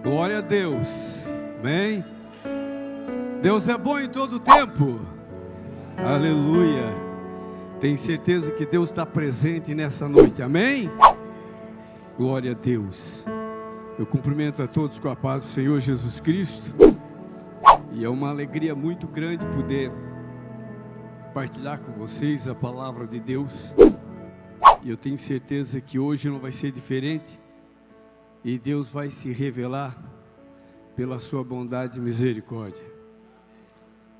Glória a Deus, amém? Deus é bom em todo tempo, aleluia. Tenho certeza que Deus está presente nessa noite, amém? Glória a Deus. Eu cumprimento a todos com a paz do Senhor Jesus Cristo, e é uma alegria muito grande poder partilhar com vocês a palavra de Deus, e eu tenho certeza que hoje não vai ser diferente, e Deus vai se revelar pela sua bondade e misericórdia,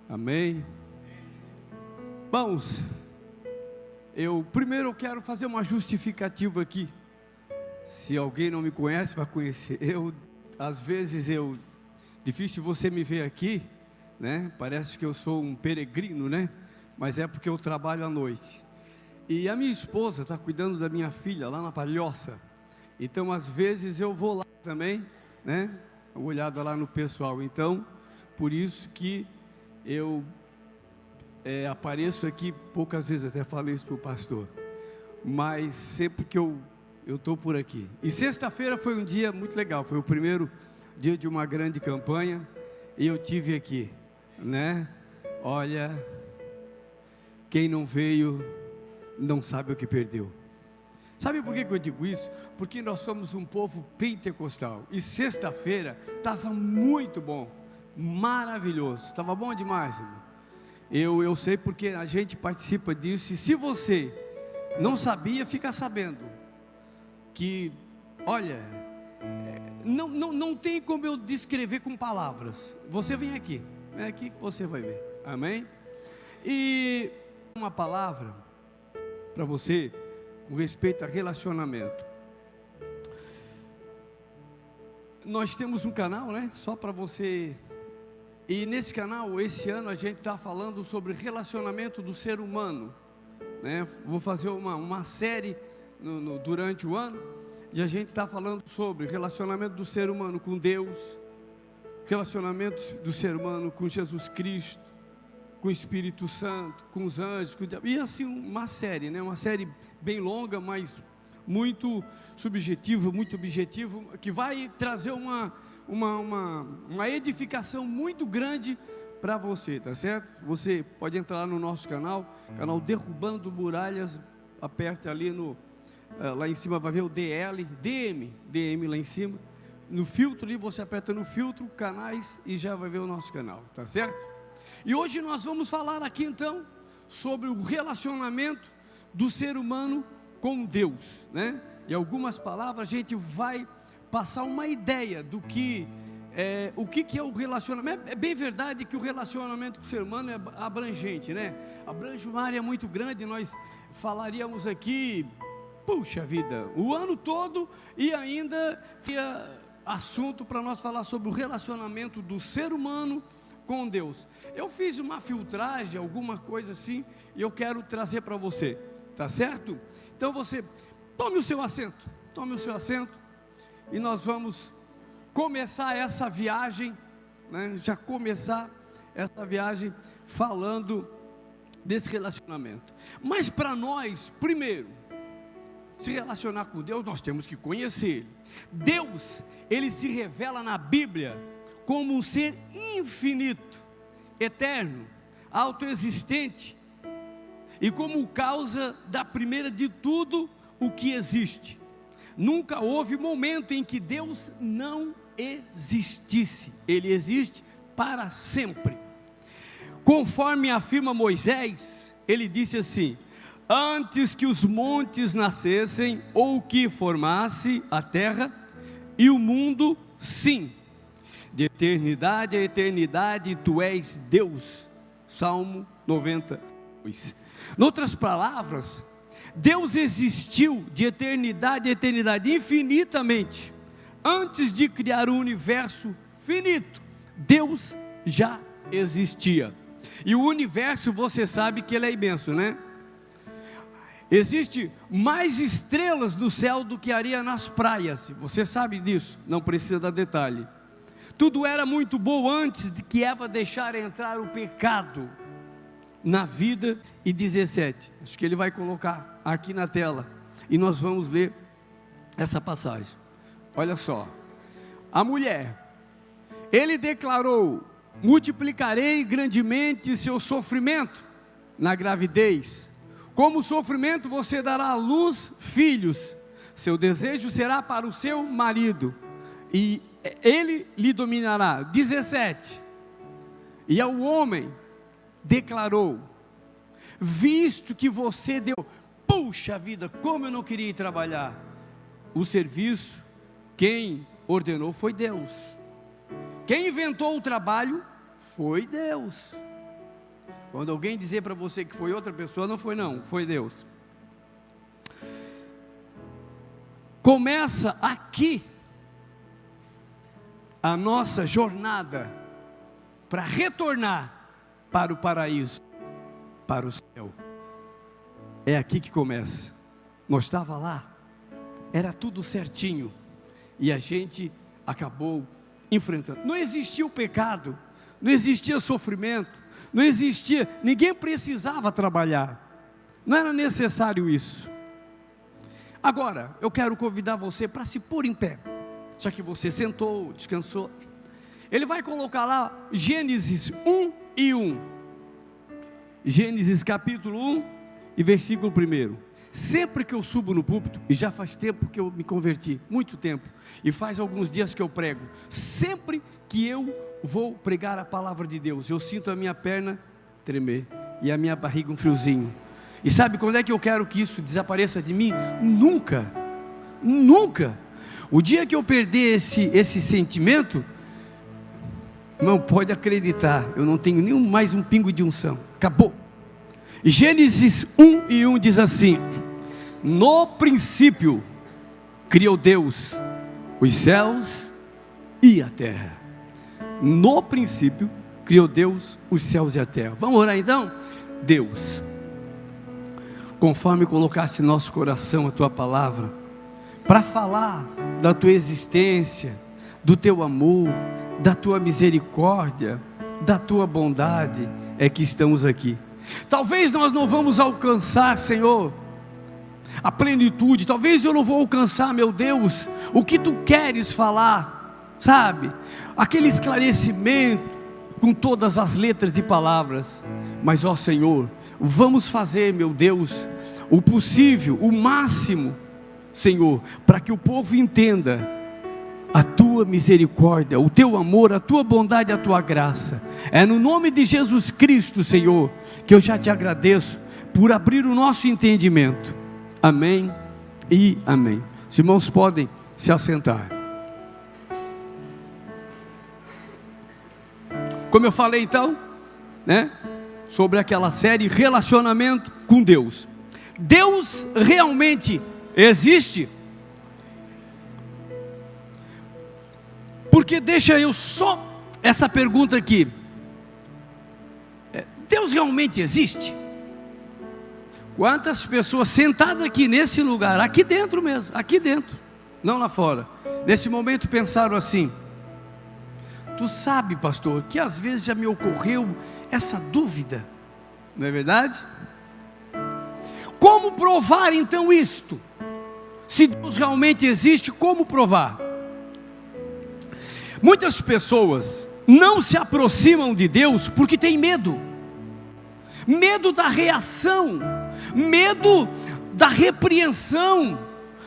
amém? Irmãos, primeiro eu quero fazer uma justificativa aqui. Se alguém não me conhece, vai conhecer. Às vezes difícil você me ver aqui, né? Parece que eu sou um peregrino, né? Mas é porque eu trabalho à noite. E a minha esposa está cuidando da minha filha lá na Palhoça. Então, às vezes eu vou lá também, né? Uma olhada lá no pessoal. Então, por isso que eu apareço aqui poucas vezes, até falei isso para o pastor. Mas sempre que eu estou por aqui. E sexta-feira foi um dia muito legal. Foi o primeiro dia de uma grande campanha. E eu tive aqui, né? Olha, quem não veio não sabe o que perdeu. Sabe por que eu digo isso? Porque nós somos um povo pentecostal. E sexta-feira estava muito bom, maravilhoso. Estava bom demais, irmão. Eu sei porque a gente participa disso. E se você não sabia, fica sabendo. Que, olha, não tem como eu descrever com palavras. Você vem aqui que você vai ver, amém? E uma palavra para você com respeito a relacionamento. Nós temos um canal, né? Só para você. E nesse canal, esse ano a gente está falando sobre relacionamento do ser humano, né? Vou fazer uma série durante o ano, e a gente está falando sobre relacionamento do ser humano com Deus, relacionamento do ser humano com Jesus Cristo, com o Espírito Santo, com os anjos, com o diabo. E assim uma série, né? Uma série bem longa, mas muito subjetiva, muito objetivo, que vai trazer uma edificação muito grande para você, tá certo? Você pode entrar no nosso canal Derrubando Muralhas, aperte ali lá em cima, vai ver o DM lá em cima, no filtro ali, você aperta no filtro, canais, e já vai ver o nosso canal, tá certo? E hoje nós vamos falar aqui então, sobre o relacionamento do ser humano com Deus, né? E algumas palavras a gente vai passar uma ideia do que o que é o relacionamento. É bem verdade que o relacionamento com o ser humano é abrangente, né? Abrange uma área muito grande. Nós falaríamos aqui, puxa vida, o ano todo, e ainda tinha assunto para nós falar sobre o relacionamento do ser humano com Deus. Eu fiz uma filtragem, alguma coisa assim, e eu quero trazer para você, tá certo? Então você tome o seu assento, e nós vamos começar essa viagem, né? Já começar essa viagem falando desse relacionamento. Mas para nós, primeiro, se relacionar com Deus, nós temos que conhecer Ele. Deus, Ele se revela na Bíblia como um ser infinito, eterno, autoexistente, e como causa da primeira de tudo o que existe. Nunca houve momento em que Deus não existisse. Ele existe para sempre. Conforme afirma Moisés, ele disse assim: antes que os montes nascessem, ou que formasse a terra e o mundo, sim, de eternidade a eternidade, tu és Deus. Salmo 92. Em outras palavras, Deus existiu de eternidade a eternidade, infinitamente. Antes de criar o universo finito, Deus já existia. E o universo, você sabe que ele é imenso, né? Existe mais estrelas no céu do que areia nas praias. Você sabe disso, não precisa dar detalhe. Tudo era muito bom antes de que Eva deixar entrar o pecado na vida. E 17, acho que ele vai colocar aqui na tela, e nós vamos ler essa passagem. Olha só: a mulher. Ele declarou: multiplicarei grandemente seu sofrimento na gravidez. Como sofrimento você dará à luz filhos. Seu desejo será para o seu marido, e ele lhe dominará. 17. E ao homem declarou: visto que você deu, puxa vida, como eu não queria ir trabalhar. O serviço, quem ordenou foi Deus. Quem inventou o trabalho foi Deus. Quando alguém dizer para você que foi outra pessoa, não foi não, foi Deus. Começa aqui a nossa jornada para retornar para o paraíso, para o céu. É aqui que começa. Nós estava lá, era tudo certinho, e a gente acabou enfrentando. Não existia o pecado, não existia sofrimento, não existia, ninguém precisava trabalhar, não era necessário isso. Agora, eu quero convidar você para se pôr em pé, já que você sentou, descansou. Ele vai colocar lá Gênesis 1 e 1. Gênesis capítulo 1 e versículo 1. Sempre que eu subo no púlpito, e já faz tempo que eu me converti, muito tempo, e faz alguns dias que eu prego, sempre que eu vou pregar a palavra de Deus, eu sinto a minha perna tremer, e a minha barriga um friozinho. E sabe quando é que eu quero que isso desapareça de mim? Nunca, nunca. O dia que eu perder esse sentimento, não pode acreditar, eu não tenho nem mais um pingo de unção, acabou. Gênesis 1 e 1 diz assim: no princípio criou Deus os céus e a terra. No princípio criou Deus os céus e a terra. Vamos orar então? Deus, conforme colocasse em nosso coração a tua palavra, para falar da tua existência, do teu amor, da tua misericórdia, da tua bondade, é que estamos aqui. Talvez nós não vamos alcançar, Senhor, a plenitude, talvez eu não vou alcançar, meu Deus, o que tu queres falar, sabe, aquele esclarecimento com todas as letras e palavras, mas ó Senhor, vamos fazer, meu Deus, o possível, o máximo, Senhor, para que o povo entenda a tua misericórdia, o teu amor, a tua bondade, a tua graça. É no nome de Jesus Cristo, Senhor, que eu já te agradeço por abrir o nosso entendimento. Amém e amém. Os irmãos podem se assentar. Como eu falei então, né, sobre aquela série Relacionamento com Deus. Deus realmente existe? Porque deixa eu só essa pergunta aqui. Deus realmente existe? Quantas pessoas sentadas aqui nesse lugar, aqui dentro mesmo, aqui dentro, não lá fora, nesse momento pensaram assim: tu sabe, pastor, que às vezes já me ocorreu essa dúvida, não é verdade? Como provar então isto? Se Deus realmente existe, como provar? Muitas pessoas não se aproximam de Deus porque têm medo. Medo da reação, medo da repreensão,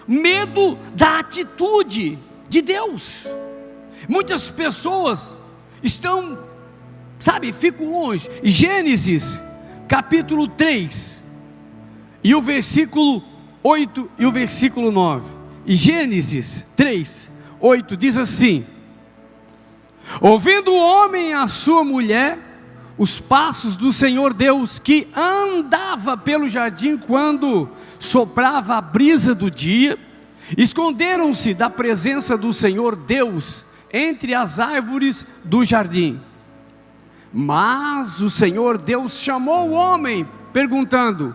medo da atitude de Deus. Muitas pessoas estão, sabe, ficam longe. Gênesis capítulo 3 e o versículo 8 e o versículo 9. E Gênesis 3, 8 diz assim: ouvindo o homem e a sua mulher os passos do Senhor Deus, que andava pelo jardim quando soprava a brisa do dia, esconderam-se da presença do Senhor Deus entre as árvores do jardim. Mas o Senhor Deus chamou o homem, perguntando: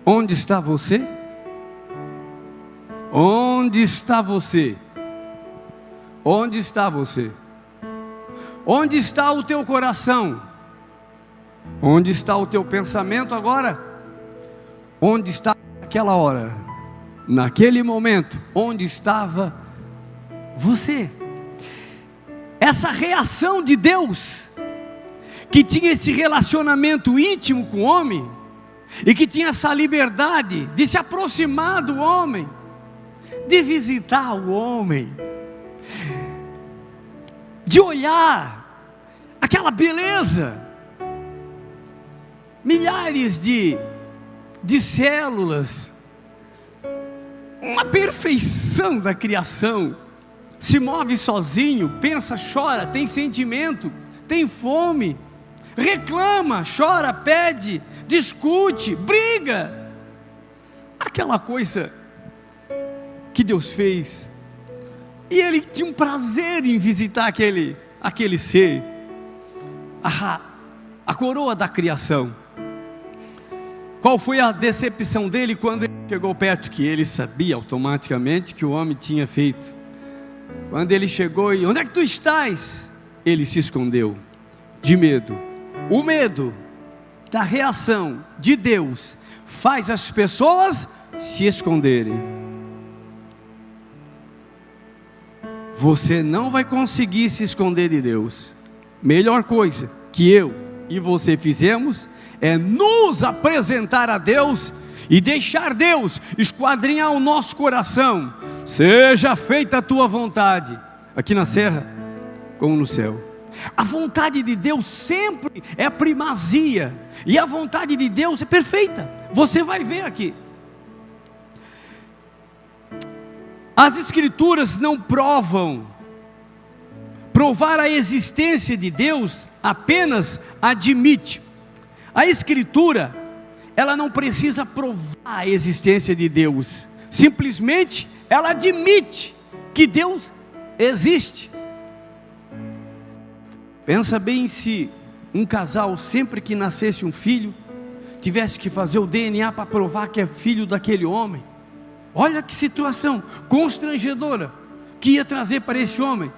onde está você? Onde está você? Onde está você? Onde está o teu coração? Onde está o teu pensamento agora? Onde está naquela hora? Naquele momento, onde estava você. Essa reação de Deus, que tinha esse relacionamento íntimo com o homem, e que tinha essa liberdade de se aproximar do homem, de visitar o homem, de olhar aquela beleza, milhares de células, uma perfeição da criação, se move sozinho, pensa, chora, tem sentimento, tem fome, reclama, chora, pede, discute, briga, aquela coisa que Deus fez, e Ele tinha um prazer em visitar aquele ser, a coroa da criação. Qual foi a decepção dele quando ele chegou perto? Que ele sabia automaticamente que o homem tinha feito. Quando ele chegou e, onde é que tu estás? Ele se escondeu, de medo. O medo da reação de Deus faz as pessoas se esconderem. Você não vai conseguir se esconder de Deus. Melhor coisa que eu e você fizemos é nos apresentar a Deus e deixar Deus esquadrinhar o nosso coração. Seja feita a tua vontade, aqui na terra como no céu. A vontade de Deus sempre é primazia, e a vontade de Deus é perfeita. Você vai ver aqui. As escrituras não provar a existência de Deus apenas admite. A escritura, ela não precisa provar a existência de Deus, simplesmente ela admite que Deus existe. Pensa bem se um casal, sempre que nascesse um filho, tivesse que fazer o DNA para provar que é filho daquele homem. Olha que situação constrangedora que ia trazer para esse homem.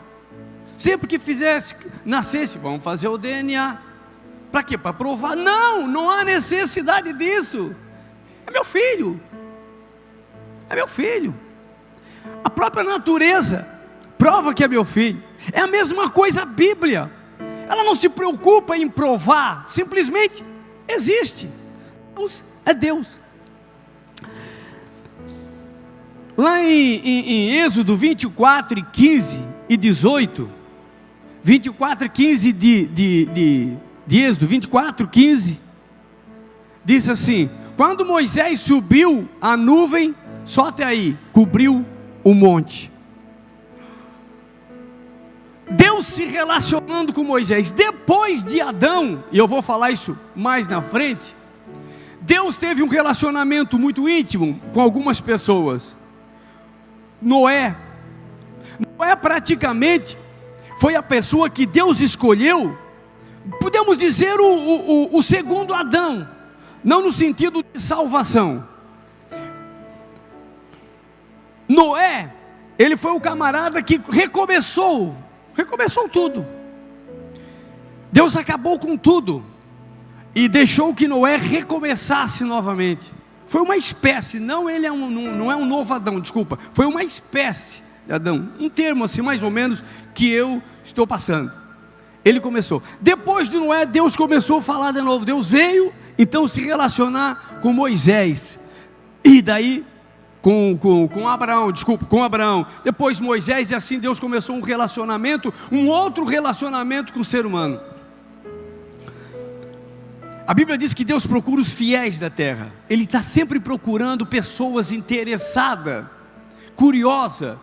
Sempre que nascesse, vamos fazer o DNA. Para quê? Para provar? Não há necessidade disso. É meu filho. É meu filho. A própria natureza prova que é meu filho. É a mesma coisa a Bíblia. Ela não se preocupa em provar, simplesmente existe. Deus é Deus. Lá em Êxodo 24, 15 e 18, 24, 15 de Êxodo 24, 15, diz assim: quando Moisés subiu a nuvem, só até aí, cobriu o monte. Deus se relacionando com Moisés, depois de Adão, e eu vou falar isso mais na frente, Deus teve um relacionamento muito íntimo com algumas pessoas. Noé praticamente foi a pessoa que Deus escolheu, podemos dizer o segundo Adão, não no sentido de salvação. Noé, ele foi o camarada que recomeçou tudo. Deus acabou com tudo e deixou que Noé recomeçasse novamente. Foi uma espécie, não é um novo Adão, desculpa, foi uma espécie de Adão, um termo assim mais ou menos que eu estou passando. Ele começou, depois de Noé, Deus começou a falar de novo. Deus veio então se relacionar com Moisés, e daí com Abraão, depois Moisés, e assim Deus começou um outro relacionamento com o ser humano. A Bíblia diz que Deus procura os fiéis da terra. Ele está sempre procurando pessoas interessadas, curiosas.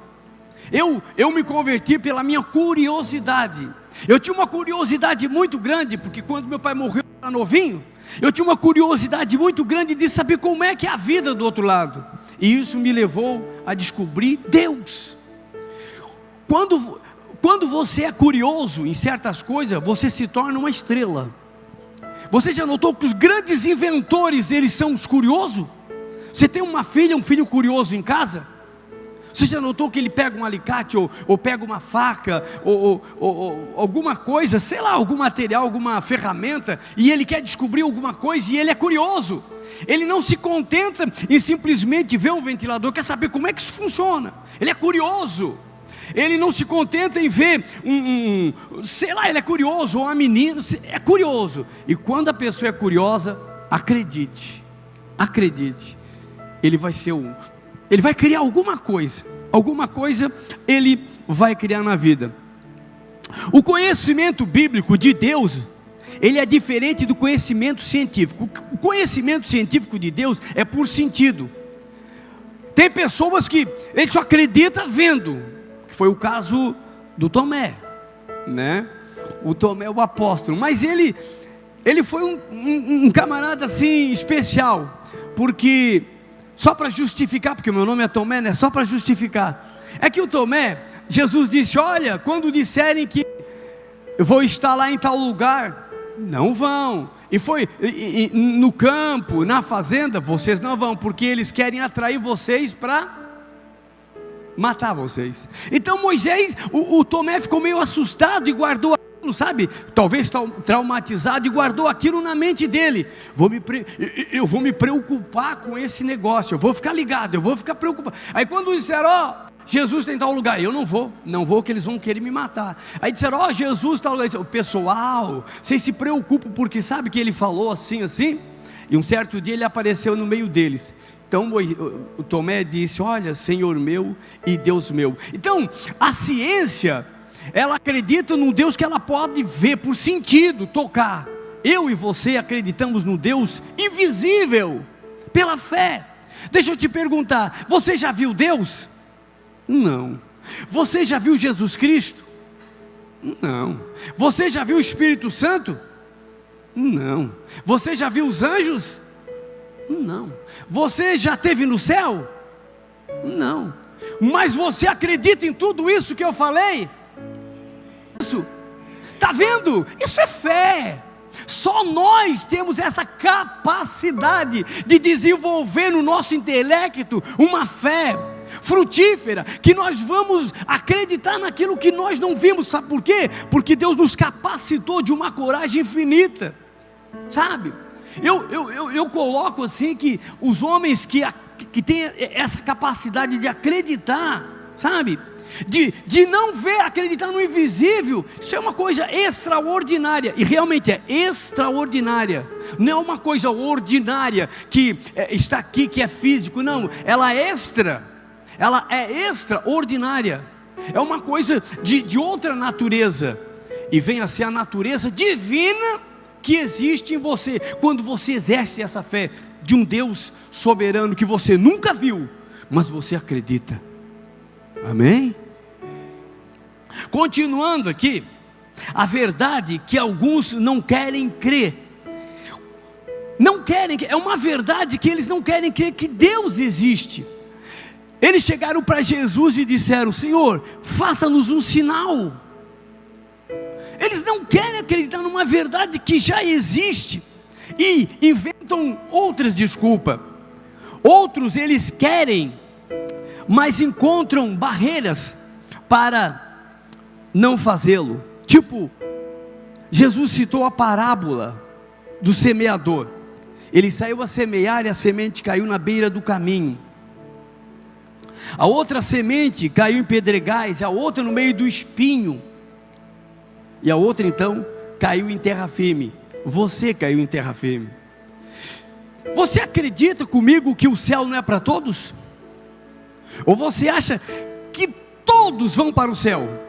Eu me converti pela minha curiosidade. Eu tinha uma curiosidade muito grande, porque quando meu pai morreu, eu era novinho, eu tinha uma curiosidade muito grande de saber como é que é a vida do outro lado. E isso me levou a descobrir Deus. Quando você é curioso em certas coisas, você se torna uma estrela. Você já notou que os grandes inventores, eles são os curiosos? Você tem um filho curioso em casa? Você já notou que ele pega um alicate, ou pega uma faca, ou alguma coisa, sei lá, algum material, alguma ferramenta, e ele quer descobrir alguma coisa, e ele é curioso. Ele não se contenta em simplesmente ver um ventilador, quer saber como é que isso funciona. Ele é curioso. Ele não se contenta em ver sei lá, ele é curioso, ou uma menina, é curioso. E quando a pessoa é curiosa, acredite, ele vai ser ele vai criar alguma coisa ele vai criar na vida. O conhecimento bíblico de Deus, ele é diferente do conhecimento científico. O conhecimento científico de Deus é por sentido. Tem pessoas que ele só acredita vendo, que foi o caso do Tomé, né? O Tomé, o apóstolo. Mas ele foi um camarada assim especial, porque só para justificar, porque meu nome é Tomé, né? Só para justificar. É que o Tomé, Jesus disse: olha, quando disserem que eu vou estar lá em tal lugar, não vão. E foi no campo, na fazenda, vocês não vão, porque eles querem atrair vocês para matar vocês. Então Moisés, o Tomé ficou meio assustado e guardou aquilo, sabe? Talvez traumatizado, e guardou aquilo na mente dele. Eu vou me preocupar com esse negócio, eu vou ficar ligado, eu vou ficar preocupado. Aí quando disseram: ó, Jesus tem tal lugar, eu não vou, que eles vão querer me matar. Aí disseram: ó, Jesus tal lugar. O pessoal, vocês se preocupam porque sabe que ele falou assim. E um certo dia ele apareceu no meio deles. Então o Tomé disse: olha, Senhor meu e Deus meu. Então a ciência, ela acredita num Deus que ela pode ver por sentido, tocar. Eu e você acreditamos no Deus invisível, pela fé. Deixa eu te perguntar, você já viu Deus? Não. Você já viu Jesus Cristo? Não. Você já viu o Espírito Santo? Não. Você já viu os anjos? Não. Você já esteve no céu? Não. Mas você acredita em tudo isso que eu falei? Isso. Está vendo? Isso é fé. Só nós temos essa capacidade de desenvolver no nosso intelecto uma fé frutífera, que nós vamos acreditar naquilo que nós não vimos. Sabe por quê? Porque Deus nos capacitou de uma coragem infinita, sabe? Eu coloco assim que os homens que têm essa capacidade de acreditar, sabe? De não ver, acreditar no invisível, isso é uma coisa extraordinária, e realmente é extraordinária, não é uma coisa ordinária que está aqui, que é físico, não, ela é extraordinária, é uma coisa de outra natureza, e vem a ser a natureza divina que existe em você, quando você exerce essa fé de um Deus soberano que você nunca viu, mas você acredita. Amém? Continuando aqui, a verdade que alguns não querem crer, é uma verdade que eles não querem crer que Deus existe. Eles chegaram para Jesus e disseram: Senhor, faça-nos um sinal. Eles não querem acreditar numa verdade que já existe, e inventam outras desculpas. Outros eles querem, mas encontram barreiras para não fazê-lo. Tipo, Jesus citou a parábola do semeador. Ele saiu a semear e a semente caiu na beira do caminho. A outra semente caiu em pedregais, a outra no meio do espinho, e a outra então caiu em terra firme. Você caiu em terra firme. Você acredita comigo que o céu não é para todos? Ou você acha que todos vão para o céu?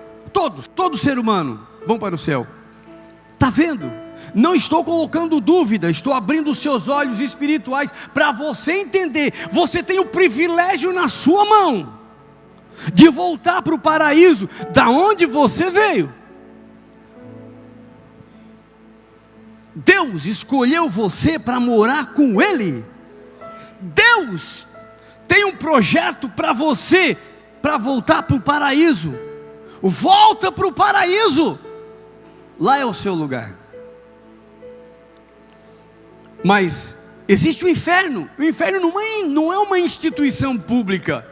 Todo ser humano vão para o céu. Está vendo? Não estou colocando dúvida, estou abrindo os seus olhos espirituais para você entender. Você tem o privilégio na sua mão de voltar para o paraíso, da onde você veio. Deus escolheu você para morar com Ele. Deus tem um projeto para você, para voltar para o paraíso. Volta para o paraíso, lá é o seu lugar. Mas existe o inferno. O inferno não é uma instituição pública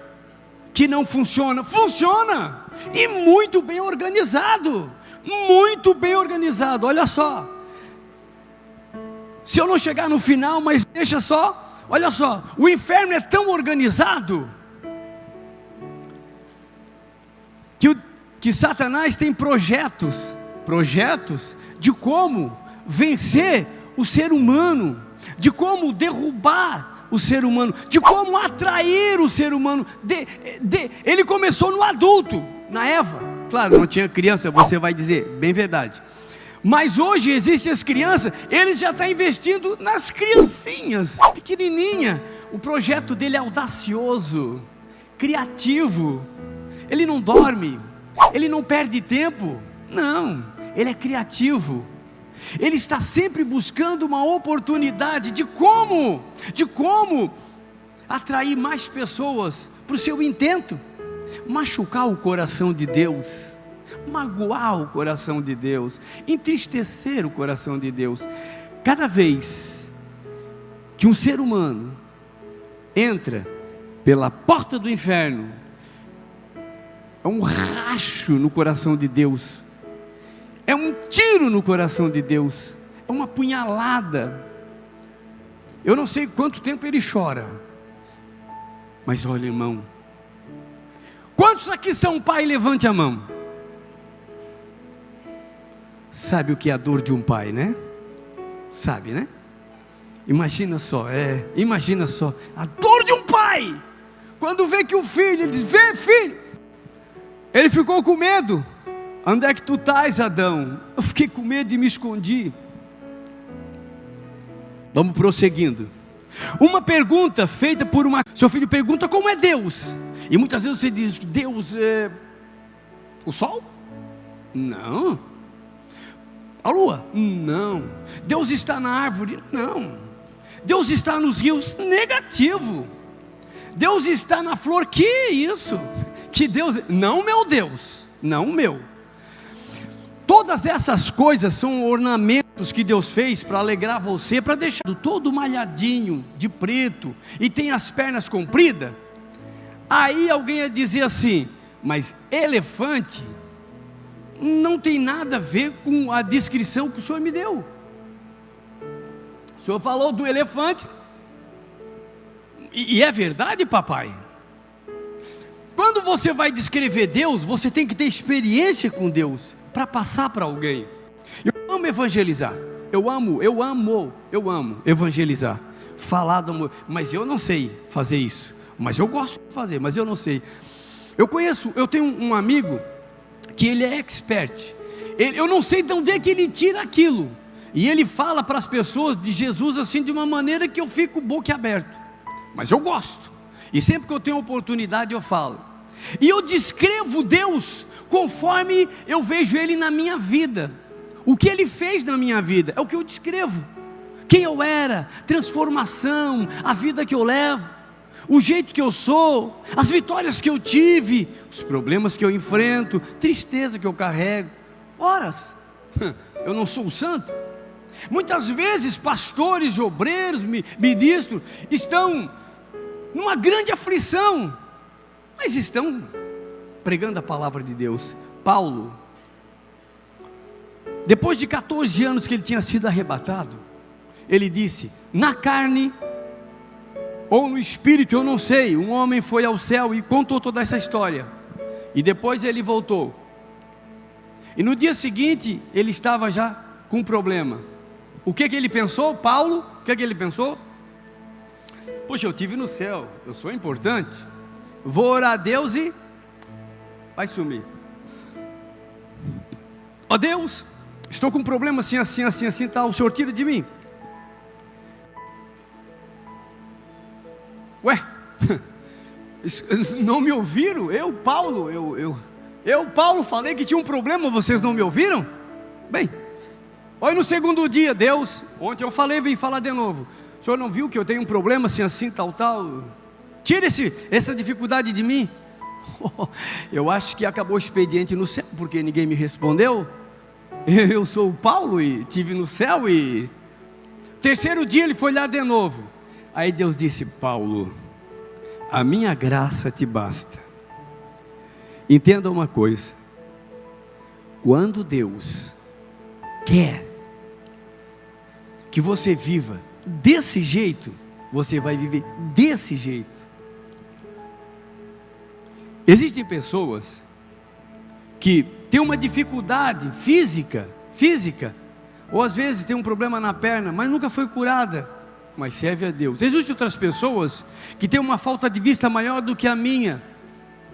que não funciona. Funciona, e muito bem organizado. Muito bem organizado. Olha só, se eu não chegar no final, mas deixa só, olha só, o inferno é tão organizado que que Satanás tem projetos de como vencer o ser humano, de como derrubar o ser humano, de como atrair o ser humano. Ele começou no adulto, na Eva. Claro, não tinha criança, você vai dizer, bem verdade. Mas hoje existem as crianças, ele já está investindo nas criancinhas, pequenininha. O projeto dele é audacioso, criativo. Ele não dorme, ele não perde tempo. Não, ele é criativo. Ele está sempre buscando uma oportunidade de como atrair mais pessoas para o seu intento, machucar o coração de Deus, magoar o coração de Deus, entristecer o coração de Deus. Cada vez que um ser humano entra pela porta do inferno, é um racho no coração de Deus, é um tiro no coração de Deus, é uma punhalada. Eu não sei quanto tempo ele chora, mas olha, irmão, quantos aqui são pai? Levante a mão. Sabe o que é a dor de um pai, né? Sabe, né? Imagina só, imagina só, a dor de um pai, quando vê que o filho, ele diz, vê filho, ele ficou com medo. Onde é que tu estás, Adão? Eu fiquei com medo e me escondi. Vamos prosseguindo. Uma pergunta feita por seu filho pergunta como é Deus, e muitas vezes você diz, Deus é o sol? Não. A lua? Não. Deus está na árvore? Não. Deus está nos rios? Negativo. Deus está na flor? Que isso? Que Deus? Não, meu Deus, não meu. Todas essas coisas são ornamentos que Deus fez para alegrar você, para deixar todo malhadinho de preto e tem as pernas compridas. Aí alguém ia dizer assim, mas elefante não tem nada a ver com a descrição que o Senhor me deu. O Senhor falou do elefante, e é verdade, papai. Quando você vai descrever Deus, você tem que ter experiência com Deus para passar para alguém. Eu amo evangelizar, eu amo evangelizar, falar do amor, mas eu não sei fazer isso, mas eu gosto de fazer, mas eu não sei. Eu tenho um amigo que ele é expert, eu não sei de onde é que ele tira aquilo, e ele fala para as pessoas de Jesus assim de uma maneira que eu fico boquiaberto, mas eu gosto, e sempre que eu tenho oportunidade eu falo, e eu descrevo Deus conforme eu vejo Ele na minha vida. O que Ele fez na minha vida é o que eu descrevo, quem eu era, transformação, a vida que eu levo, o jeito que eu sou, as vitórias que eu tive, os problemas que eu enfrento, tristeza que eu carrego. Horas, eu não sou o santo. Muitas vezes pastores, obreiros, ministros estão numa grande aflição, mas estão pregando a palavra de Deus. Paulo, depois de 14 anos que ele tinha sido arrebatado, ele disse, na carne ou no espírito, eu não sei, um homem foi ao céu e contou toda essa história, e depois ele voltou, e no dia seguinte ele estava já com um problema. O que ele pensou, Paulo? O que ele pensou? Poxa, eu estive no céu, eu sou importante, vou orar a Deus e vai sumir. Ó Deus, estou com um problema assim, tal, o Senhor tira de mim. Ué, não me ouviram? Paulo, falei que tinha um problema, vocês não me ouviram? Bem, olha no segundo dia, Deus, ontem eu falei, vem falar de novo. O Senhor não viu que eu tenho um problema assim, tal, tira essa dificuldade de mim. Eu acho que acabou o expediente no céu, porque ninguém me respondeu. Eu sou o Paulo e estive no céu. E terceiro dia ele foi lá de novo. Aí Deus disse, Paulo, a minha graça te basta. Entenda uma coisa, quando Deus quer que você viva desse jeito, você vai viver desse jeito. Existem pessoas que tem uma dificuldade física, ou às vezes tem um problema na perna, mas nunca foi curada, mas serve a Deus. Existem outras pessoas que têm uma falta de vista maior do que a minha,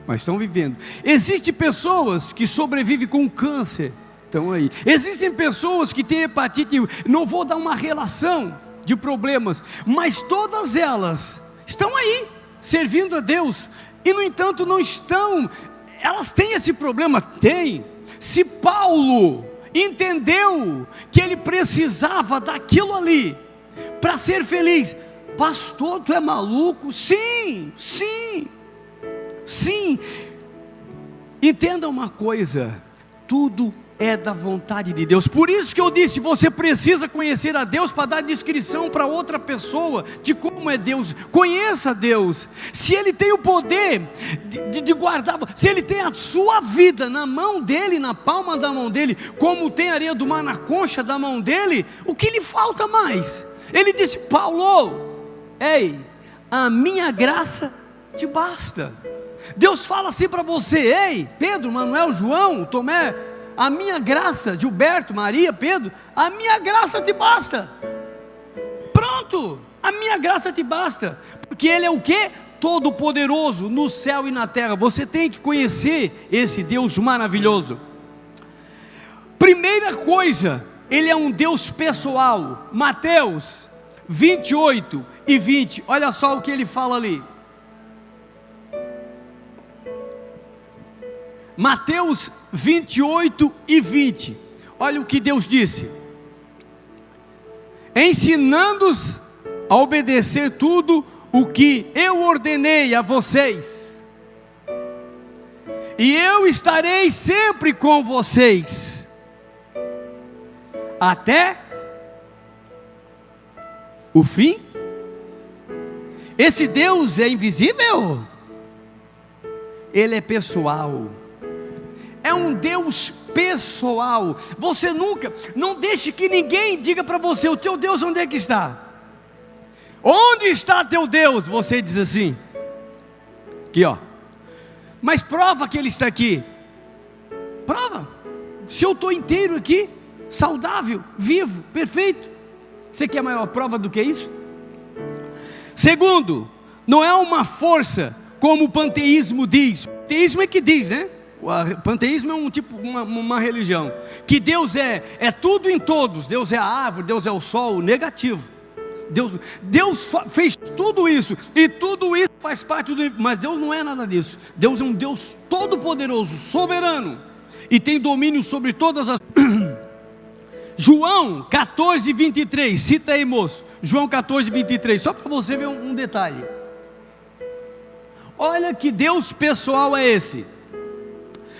mas estão vivendo. Existem pessoas que sobrevivem com câncer, estão aí. Existem pessoas que têm hepatite, não vou dar uma relação de problemas, mas todas elas estão aí, servindo a Deus, e no entanto não estão, elas têm esse problema? Tem. Se Paulo entendeu que ele precisava daquilo ali, para ser feliz, pastor, tu é maluco? Sim, entenda uma coisa, tudo é da vontade de Deus. Por isso que eu disse, você precisa conhecer a Deus para dar descrição para outra pessoa de como é Deus. Conheça Deus. Se Ele tem o poder de guardar, se Ele tem a sua vida na mão dEle, na palma da mão dEle, como tem a areia do mar na concha da mão dEle, o que lhe falta mais? Ele disse, Paulo, ei, a minha graça te basta. Deus fala assim para você, ei, Pedro, Manuel, João, Tomé, a minha graça, Gilberto, Maria, Pedro, a minha graça te basta. Pronto, a minha graça te basta, porque Ele é o quê? Todo poderoso no céu e na terra. Você tem que conhecer esse Deus maravilhoso. Primeira coisa, Ele é um Deus pessoal. Mateus 28 e 20, olha só o que Ele fala ali. Mateus 28 e 20, olha o que Deus disse: ensinando-os a obedecer tudo o que eu ordenei a vocês, e eu estarei sempre com vocês, até o fim. Esse Deus é invisível, Ele é pessoal. É um Deus pessoal. Você nunca, não deixe que ninguém diga para você, o teu Deus onde é que está? Onde está teu Deus? Você diz assim, aqui ó, mas prova que Ele está aqui. Prova, se eu estou inteiro aqui, saudável, vivo, perfeito. Você quer maior prova do que isso? Segundo, não é uma força, como o panteísmo diz. O panteísmo é que diz, né? O panteísmo é um tipo, uma religião, que Deus é tudo em todos. Deus é a árvore, Deus é o sol, negativo. Deus fez tudo isso, e tudo isso faz parte do... Mas Deus não é nada disso. Deus é um Deus todo poderoso, soberano, e tem domínio sobre todas as... João 14, 23, cita aí moço, João 14, 23, só para você ver um detalhe. Olha que Deus pessoal é esse.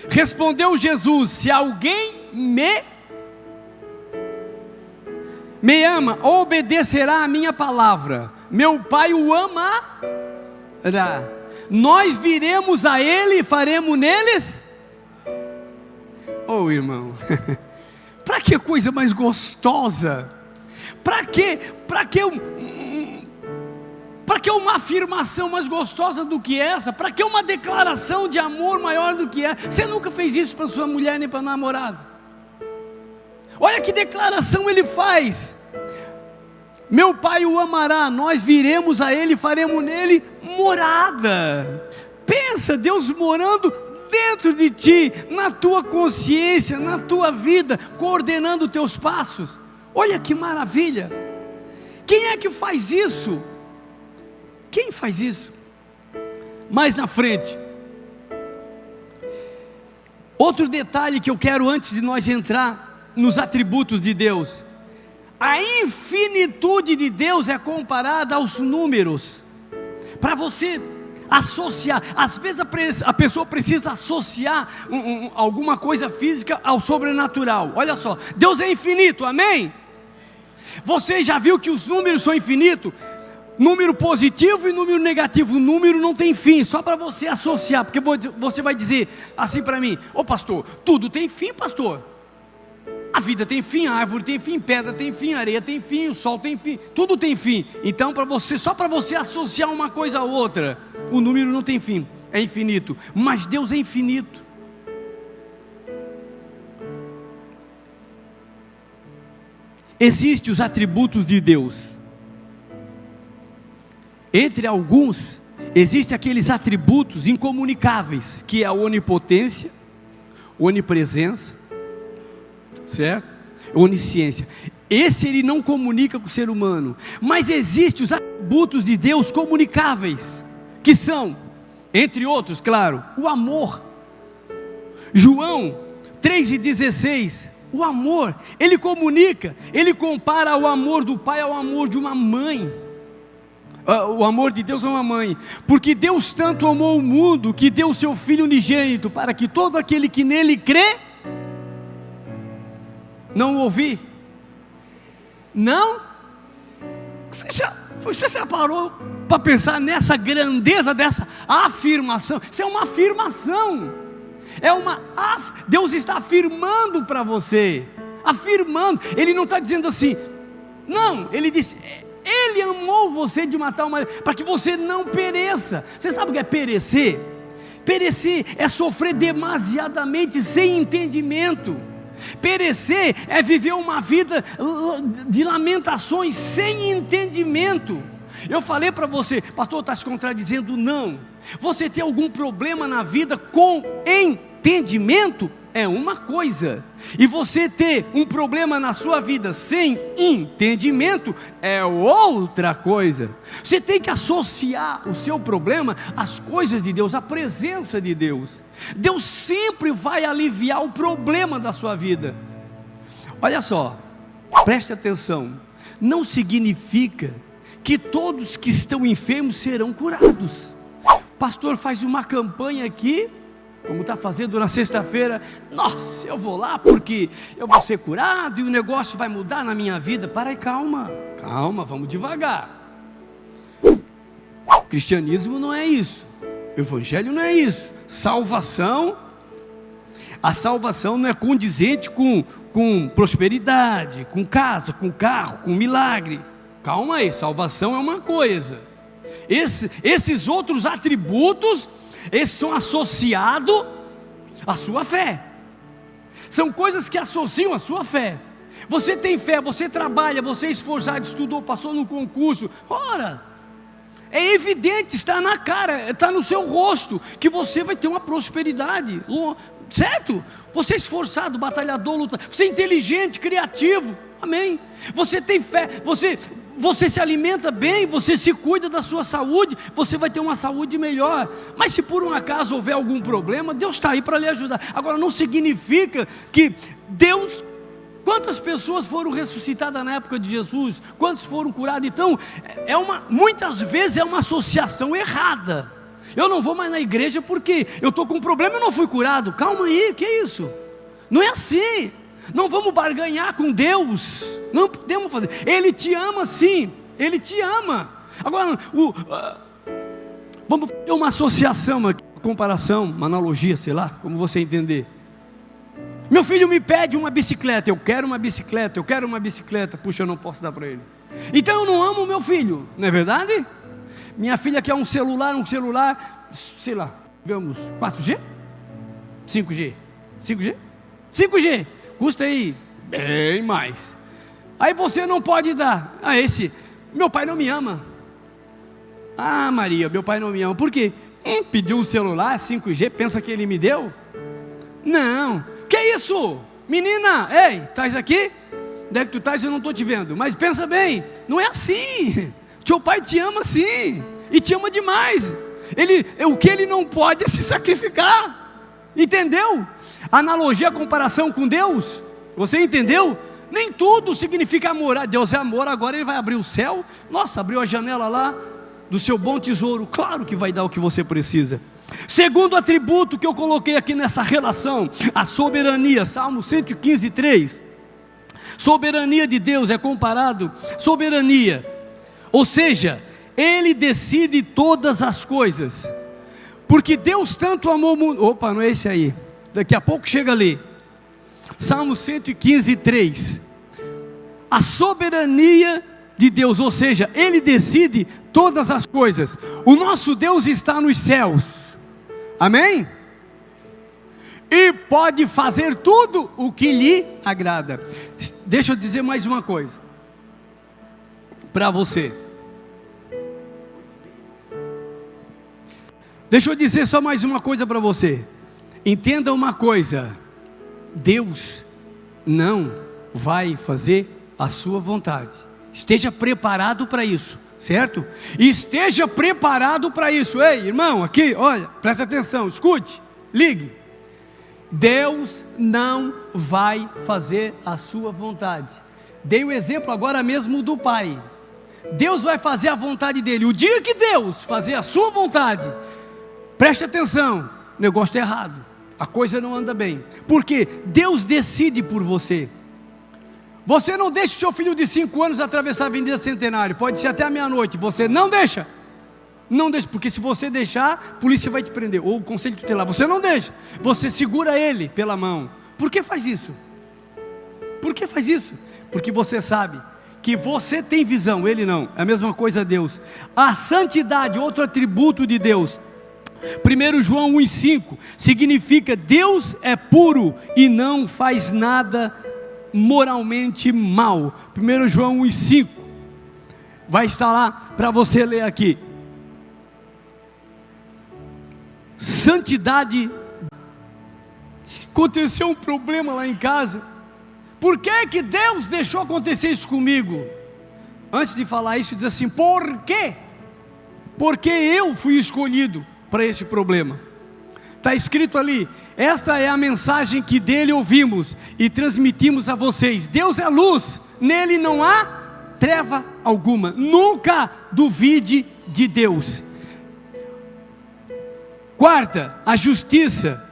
Respondeu Jesus: se alguém me ama, obedecerá a minha palavra, meu Pai o amará, nós viremos a Ele e faremos neles. Oh irmão, para que coisa mais gostosa, para que uma afirmação mais gostosa do que essa? Para que uma declaração de amor maior do que essa? Você nunca fez isso para sua mulher nem para a namorada? Olha que declaração ele faz: meu Pai o amará, nós viremos a Ele e faremos nele morada. Pensa, Deus morando dentro de ti, na tua consciência, na tua vida, coordenando os teus passos. Olha que maravilha. Quem é que faz isso? Quem faz isso? Mais na frente, outro detalhe que eu quero antes de nós entrar nos atributos de Deus: a infinitude de Deus é comparada aos números. Para você associar, às vezes a pessoa precisa associar alguma coisa física ao sobrenatural. Olha só, Deus é infinito, amém? Você já viu que os números são infinitos? Número positivo e número negativo. O número não tem fim, só para você associar. Porque você vai dizer assim para mim: ô pastor, tudo tem fim, pastor. A vida tem fim, a árvore tem fim, pedra tem fim, areia tem fim, o sol tem fim, tudo tem fim. Então só para você associar uma coisa a outra, o número não tem fim, é infinito. Mas Deus é infinito. existem os atributos de Deus. Entre alguns, existem aqueles atributos incomunicáveis, que é a onipotência, onipresença, certo? Onisciência. Esse ele não comunica com o ser humano, mas existem os atributos de Deus comunicáveis, que são, entre outros, claro, o amor. João 3,16, o amor, ele comunica, ele compara o amor do pai ao amor de uma mãe. O amor de Deus é uma mãe, porque Deus tanto amou o mundo, que deu o seu Filho unigênito, para que todo aquele que nele crê, não ouvi? Não? Você já parou para pensar nessa grandeza dessa afirmação? Isso é uma afirmação, Deus está afirmando para você, afirmando. Ele não está dizendo assim, não, ele disse, Ele amou você de uma tal maneira, para que você não pereça. Você sabe o que é perecer? Perecer é sofrer demasiadamente sem entendimento. Perecer é viver uma vida de lamentações sem entendimento. Eu falei para você, pastor, está se contradizendo? Não. Você tem algum problema na vida com entendimento é uma coisa, e você ter um problema na sua vida sem entendimento é outra coisa. Você tem que associar o seu problema às coisas de Deus, à presença de Deus. Deus sempre vai aliviar o problema da sua vida. Olha só, preste atenção, não significa que todos que estão enfermos serão curados. O pastor faz uma campanha aqui, como está fazendo na sexta-feira, nossa, eu vou lá porque eu vou ser curado e o negócio vai mudar na minha vida. Para aí, calma, vamos devagar. Cristianismo não é isso, evangelho não é isso. Salvação, a salvação não é condizente com prosperidade, com casa, com carro, com milagre. Calma aí, salvação é uma coisa, esses outros atributos, esses são associados à sua fé. São coisas que associam à sua fé. Você tem fé, você trabalha, você é esforçado, estudou, passou no concurso. Ora, é evidente, está na cara, está no seu rosto, que você vai ter uma prosperidade, certo? Você é esforçado, batalhador, luta, você é inteligente, criativo, amém? Você tem fé, você se alimenta bem, você se cuida da sua saúde, você vai ter uma saúde melhor. Mas se por um acaso houver algum problema, Deus está aí para lhe ajudar. Agora, não significa que Deus... Quantas pessoas foram ressuscitadas na época de Jesus? Quantos foram curados? Então, muitas vezes é uma associação errada. Eu não vou mais na igreja porque eu estou com um problema e não fui curado. Calma aí, que é isso? Não é assim. Não vamos barganhar com Deus, não podemos fazer. Ele te ama sim, Ele te ama. Agora, vamos ter uma associação aqui, uma comparação, uma analogia, sei lá, como você entender. Meu filho me pede uma bicicleta, eu quero uma bicicleta, puxa, eu não posso dar para ele. Então eu não amo o meu filho, não é verdade? Minha filha quer um celular, sei lá, digamos, 4G? 5G? Custa aí bem mais. Aí você não pode dar. Meu pai não me ama. Ah, Maria, meu pai não me ama. Por quê? Pediu um celular 5G, pensa que ele me deu? Não. Que isso? Menina, ei, estás aqui? Onde é que tu estás? Eu não estou te vendo. Mas pensa bem, não é assim. Teu pai te ama sim, e te ama demais. O que ele não pode é se sacrificar. Entendeu? Analogia, a comparação com Deus, você entendeu? Nem tudo significa amor. Deus é amor, agora Ele vai abrir o céu. Nossa, abriu a janela lá do seu bom tesouro. Claro que vai dar o que você precisa. Segundo atributo que eu coloquei aqui nessa relação, a soberania. Salmo 115:3. Soberania de Deus é comparado, soberania, ou seja, Ele decide todas as coisas. Porque Deus tanto amou o mundo. Opa, não é esse aí. Daqui a pouco chega ali. Salmo 115:3. A soberania de Deus, ou seja, Ele decide todas as coisas. O nosso Deus está nos céus. Amém? e pode fazer tudo o que lhe agrada. Deixa eu dizer mais uma coisa para você. Deixa eu dizer só mais uma coisa para você. Entenda uma coisa: Deus não vai fazer a sua vontade. Esteja preparado para isso, certo? Esteja preparado para isso. Ei, irmão, aqui, olha, presta atenção, escute, ligue. Deus não vai fazer a sua vontade. Dei o exemplo agora mesmo do pai. Deus vai fazer a vontade dele. O dia que Deus fazer a sua vontade, preste atenção, o negócio está errado, a coisa não anda bem, porque Deus decide por você. Você não deixa o seu filho de 5 anos atravessar a Avenida Centenário, pode ser até a meia-noite, você não deixa, porque se você deixar, a polícia vai te prender, ou o conselho tutelar, você não deixa, você segura ele pela mão. Por que faz isso? Por que faz isso? Porque você sabe que você tem visão, ele não. É a mesma coisa Deus. A santidade, outro atributo de Deus, 1 João 1,5 significa: Deus é puro e não faz nada moralmente mal. 1 João 1,5 vai estar lá para você ler aqui. Santidade. Aconteceu um problema lá em casa. Por que Deus deixou acontecer isso comigo? Antes de falar isso, diz assim: por quê? Porque eu fui escolhido para esse problema. Está escrito ali: esta é a mensagem que dele ouvimos e transmitimos a vocês. Deus é luz, nele não há treva alguma. Nunca duvide de Deus. Quarta, a justiça,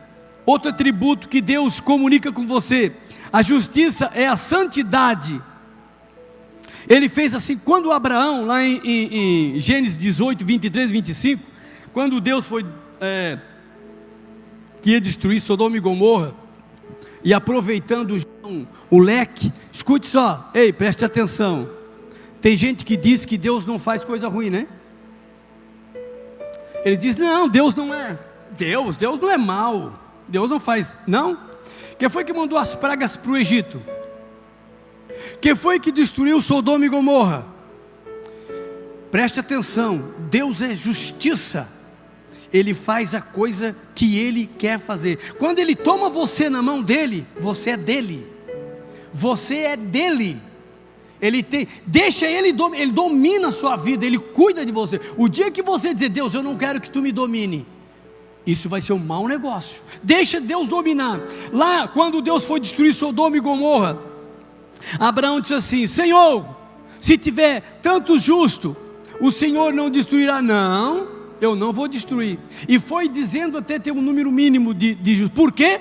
outro atributo que Deus comunica com você. A justiça é a santidade. Ele fez assim, quando Abraão, lá em Gênesis 18, 23 e 25, quando Deus foi, que ia destruir Sodoma e Gomorra, e aproveitando o leque, escute só, ei, preste atenção, tem gente que diz que Deus não faz coisa ruim, né? Eles dizem: não, Deus não é, Deus não é mau, Deus não faz, não? Quem foi que mandou as pragas para o Egito? Quem foi que destruiu Sodoma e Gomorra? Preste atenção, Deus é justiça. Ele faz a coisa que Ele quer fazer. Quando Ele toma você na mão dEle, você é dEle. Você é dEle. Deixa Ele domina a sua vida, Ele cuida de você. O dia que você dizer: Deus, eu não quero que Tu me domine, isso vai ser um mau negócio. Deixa Deus dominar. Lá, quando Deus foi destruir Sodoma e Gomorra, Abraão disse assim: Senhor, se tiver tanto justo, o Senhor não destruirá. Não, eu não vou destruir. E foi dizendo até ter um número mínimo de justos. Por quê?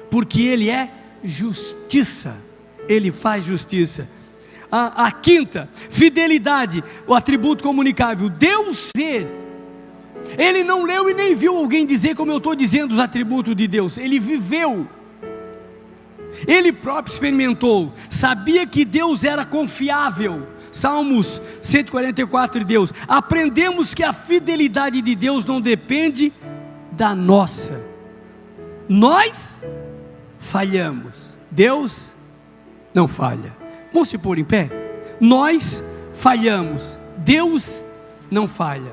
Porque Ele é justiça. Ele faz justiça. A quinta, fidelidade, o atributo comunicável. Deus ser. Ele não leu e nem viu alguém dizer como eu estou dizendo os atributos de Deus. Ele viveu. Ele próprio experimentou. Sabia que Deus era confiável. Salmos 144 de Deus. Aprendemos que a fidelidade de Deus não depende da nossa. Nós falhamos. Deus não falha. Vamos se pôr em pé? Nós falhamos. Deus não falha.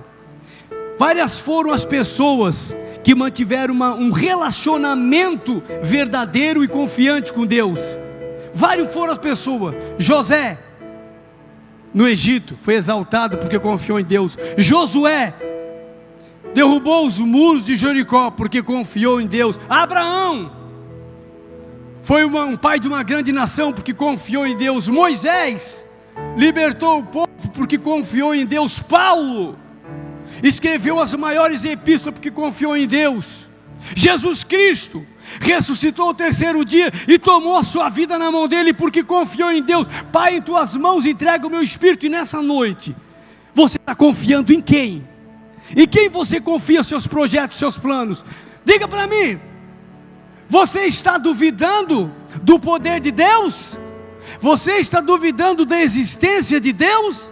Várias foram as pessoas que mantiveram um relacionamento verdadeiro e confiante com Deus. Várias foram as pessoas. José, no Egito, foi exaltado porque confiou em Deus. Josué derrubou os muros de Jericó porque confiou em Deus. Abraão foi um pai de uma grande nação porque confiou em Deus. Moisés libertou o povo porque confiou em Deus. Paulo escreveu as maiores epístolas porque confiou em Deus. Jesus Cristo ressuscitou ao terceiro dia e tomou a sua vida na mão dele porque confiou em Deus. Pai, em tuas mãos entrego o meu espírito. E nessa noite, você está confiando em quem? Em quem você confia seus projetos, seus planos? Diga para mim, você está duvidando do poder de Deus? Você está duvidando da existência de Deus?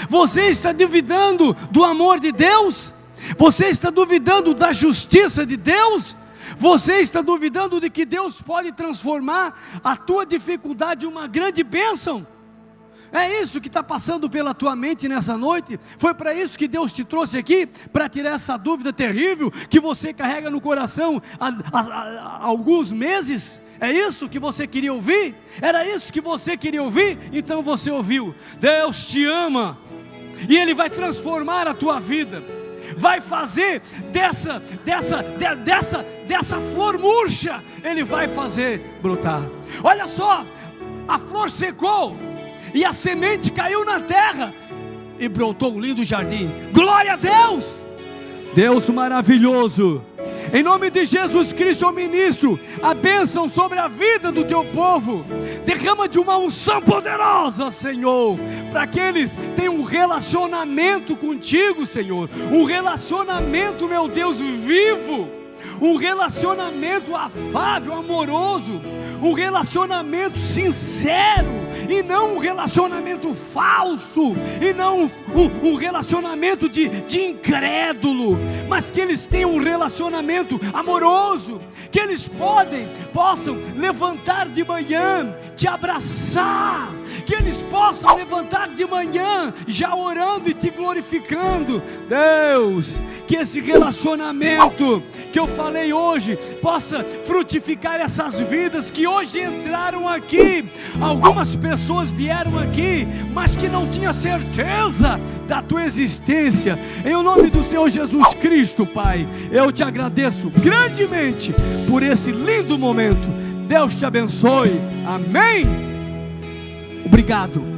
Você está duvidando do amor de Deus? Você está duvidando da justiça de Deus? Você está duvidando de que Deus pode transformar a tua dificuldade em uma grande bênção? É isso que está passando pela tua mente nessa noite? Foi para isso que Deus te trouxe aqui? Para tirar essa dúvida terrível que você carrega no coração há alguns meses? É isso que você queria ouvir? Era isso que você queria ouvir? Então você ouviu. Deus te ama e Ele vai transformar a tua vida. Vai fazer dessa flor murcha, Ele vai fazer brotar. Olha só, a flor secou e a semente caiu na terra e brotou um lindo jardim. Glória a Deus! Deus maravilhoso, em nome de Jesus Cristo, eu ministro a bênção sobre a vida do teu povo. Derrama de uma unção poderosa, Senhor, para que eles tenham um relacionamento contigo, Senhor. Um relacionamento, meu Deus, vivo. Um relacionamento afável, amoroso. Um relacionamento sincero. E não um relacionamento falso. E não um relacionamento de incrédulo. Mas que eles tenham um relacionamento amoroso. Que eles possam levantar de manhã, te abraçar. Que eles possam levantar de manhã, já orando e te glorificando. Deus, que esse relacionamento que eu falei hoje possa frutificar essas vidas que hoje entraram aqui. Algumas pessoas vieram aqui, mas que não tinham certeza da tua existência. Em nome do Senhor Jesus Cristo, Pai, eu te agradeço grandemente por esse lindo momento. Deus te abençoe. Amém. Obrigado.